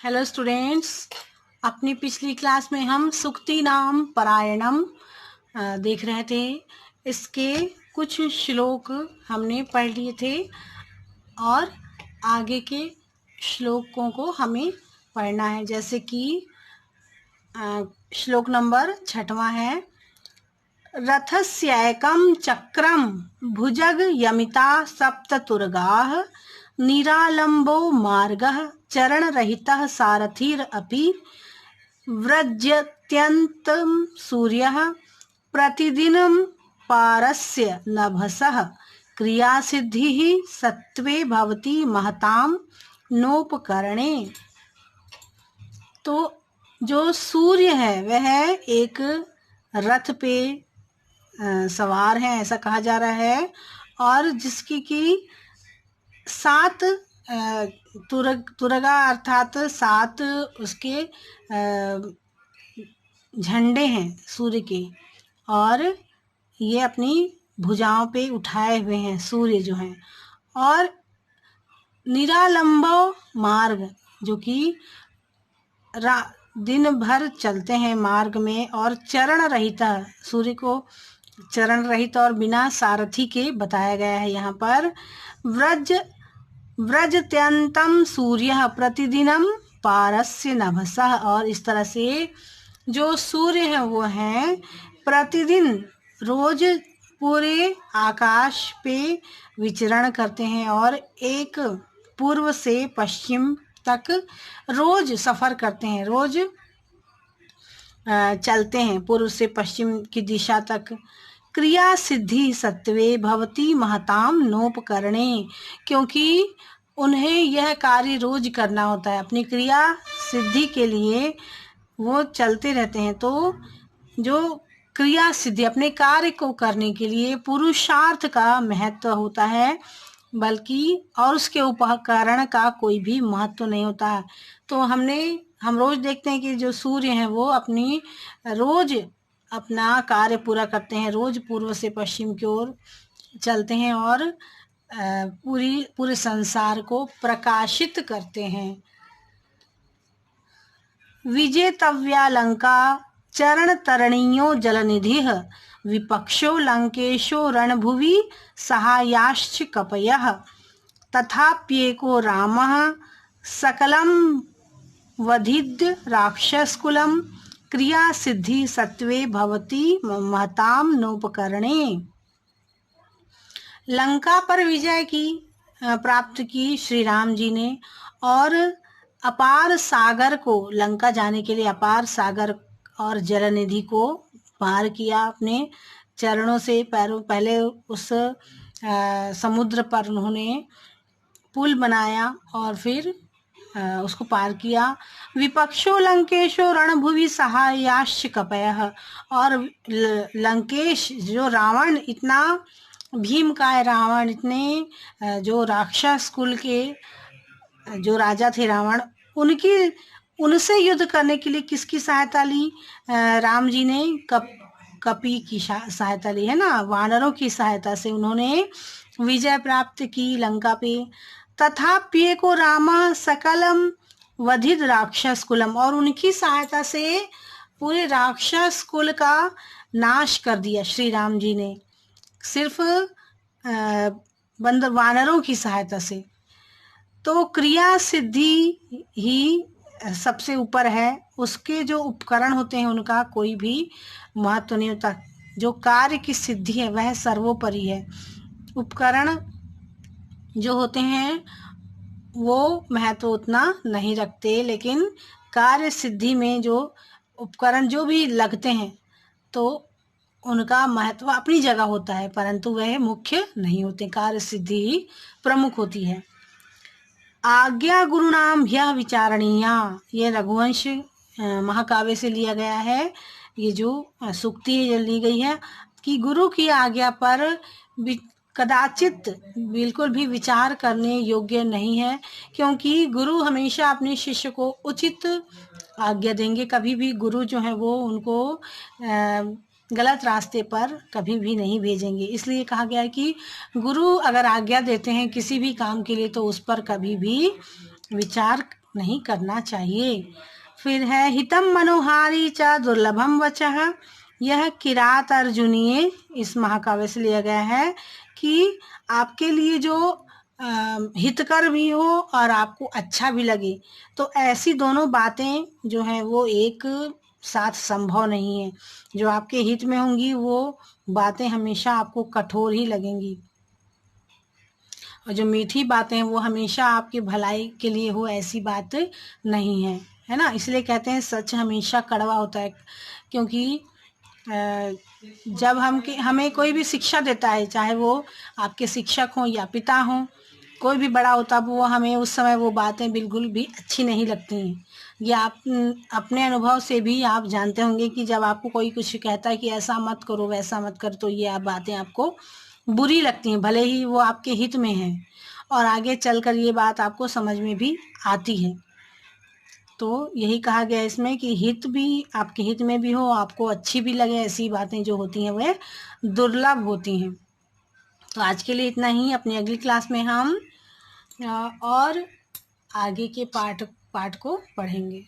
Hello students, अपनी पिछली class में हम सुक्ति नाम परायणम देख रहे थे। इसके कुछ श्लोक हमने पढ़ लिए थे और आगे के श्लोकों को हमें पढ़ना है। जैसे कि श्लोक नंबर 6वां है, रथस्यैकं चक्रं भुजग यमिता सप्ततुर्गाः निरालंबो मार्गः चरणरहितः सारथिरपि व्रजत्यन्तं सूर्यः प्रतिदिनं पारस्य नभसः क्रियासिद्धिः सत्त्वे भवति महतां नोपकरणे। तो जो सूर्य है वह एक रथ पे सवार है, ऐसा कहा जा रहा है, और जिसकी की 7 तुरगा अर्थात 7 उसके झंडे हैं सूर्य के, और ये अपनी भुजाओं पे उठाए हुए हैं सूर्य जो हैं। और निरालंबो मार्ग, जो कि दिन भर चलते हैं मार्ग में, और चरण रहित, सूर्य को चरण रहित और बिना सारथी के बताया गया है यहाँ पर। व्रजत्यंतम सूर्य प्रतिदिनम पारस्य नभसः, और इस तरह से जो सूर्य है वो है प्रतिदिन रोज पूरे आकाश पे विचरण करते हैं और एक पूर्व से पश्चिम तक रोज सफ़र करते हैं, रोज चलते हैं पूर्व से पश्चिम की दिशा तक। क्रिया सिद्धि सत्वे भवति महताम नोपकरणे, क्योंकि उन्हें यह कार्य रोज करना होता है, अपनी क्रिया सिद्धि के लिए वो चलते रहते हैं। तो जो क्रिया सिद्धि, अपने कार्य को करने के लिए पुरुषार्थ का महत्व होता है, बल्कि और उसके उपकरण का कोई भी महत्व नहीं होता है। तो हम रोज देखते हैं कि जो सूर्य हैं वो अपनी रोज अपना कार्य पूरा करते हैं, रोज पूर्व से पश्चिम की ओर चलते हैं और पूरे संसार को प्रकाशित करते हैं। विजेतव्या लंका चरण तरणीयो जलनिधिः विपक्षो लंकेशो रणभुवि सहायाश्च कपयः तथाप्येको रामः सकलं वधिद् राक्षसकुलं क्रिया सिद्धि सत्वे भवति महतां नोपकरणे। लंका पर विजय की प्राप्त की श्री राम जी ने, और अपार सागर को, लंका जाने के लिए अपार सागर और जलनिधि को पार किया अपने चरणों से, पैरों। पहले उस समुद्र पर उन्होंने पुल बनाया और फिर उसको पार किया। विपक्षो लंकेशो रणभुवि सहायाश्च कपयः, और लंकेश जो रावण, इतना भीमकाय रावण, इतने जो राक्षस कुल के जो राजा थे रावण, उनसे युद्ध करने के लिए किसकी सहायता ली? राम जी ने कपि की सहायता ली है ना, वानरों की सहायता से उन्होंने विजय प्राप्त की लंका पे। तथाप्ये को रामा सकलम वधिद राक्षस कुलम, और उनकी सहायता से पूरे राक्षस कुल का नाश कर दिया श्री राम जी ने, सिर्फ वानरों की सहायता से। तो क्रिया सिद्धि ही सबसे ऊपर है, उसके जो उपकरण होते हैं उनका कोई भी महत्व नहीं होता। जो कार्य की सिद्धि है वह सर्वोपरि है। उपकरण जो होते हैं वो महत्व उतना नहीं रखते, लेकिन कार्य सिद्धि में जो उपकरण जो भी लगते हैं तो उनका महत्व अपनी जगह होता है, परंतु वह मुख्य नहीं होते, कार्य सिद्धि ही प्रमुख होती है। आज्ञा गुरुनाम ह्यः विचारणीया, ये रघुवंश महाकाव्य से लिया गया है। ये जो सूक्ति ली गई है कि गुरु की आज्ञा पर कदाचित बिल्कुल भी विचार करने योग्य नहीं है, क्योंकि गुरु हमेशा अपने शिष्य को उचित आज्ञा देंगे। कभी भी गुरु जो है वो उनको गलत रास्ते पर कभी भी नहीं भेजेंगे। इसलिए कहा गया है कि गुरु अगर आज्ञा देते हैं किसी भी काम के लिए तो उस पर कभी भी विचार नहीं करना चाहिए। फिर है हितम मनोहारी च दुर्लभम वचः। यह किरात अर्जुनीय इस महाकाव्य से लिया गया है कि आपके लिए जो हितकर भी हो और आपको अच्छा भी लगे, तो ऐसी दोनों बातें जो हैं वो एक साथ संभव नहीं है। जो आपके हित में होंगी वो बातें हमेशा आपको कठोर ही लगेंगी, और जो मीठी बातें हैं वो हमेशा आपकी भलाई के लिए हो, ऐसी बात नहीं है, है ना। इसलिए कहते हैं सच हमेशा कड़वा होता है, क्योंकि जब हमें कोई भी शिक्षा देता है, चाहे वो आपके शिक्षक हों या पिता हों, कोई भी बड़ा होता, वो हमें उस समय वो बातें बिल्कुल भी अच्छी नहीं लगती हैं। ये आप अपने अनुभव से भी आप जानते होंगे कि जब आपको कोई कुछ कहता है कि ऐसा मत करो वैसा मत करो, तो ये बातें आपको बुरी लगती हैं, भले ही वो आपके हित में है और आगे चलकर ये बात आपको समझ में भी आती है। तो यही कहा गया इसमें कि हित भी आपके हित में भी हो, आपको अच्छी भी लगे, ऐसी बातें जो होती हैं वह दुर्लभ होती हैं। तो आज के लिए इतना ही। अपनी अगली क्लास में हम और आगे के पाठ को पढ़ेंगे।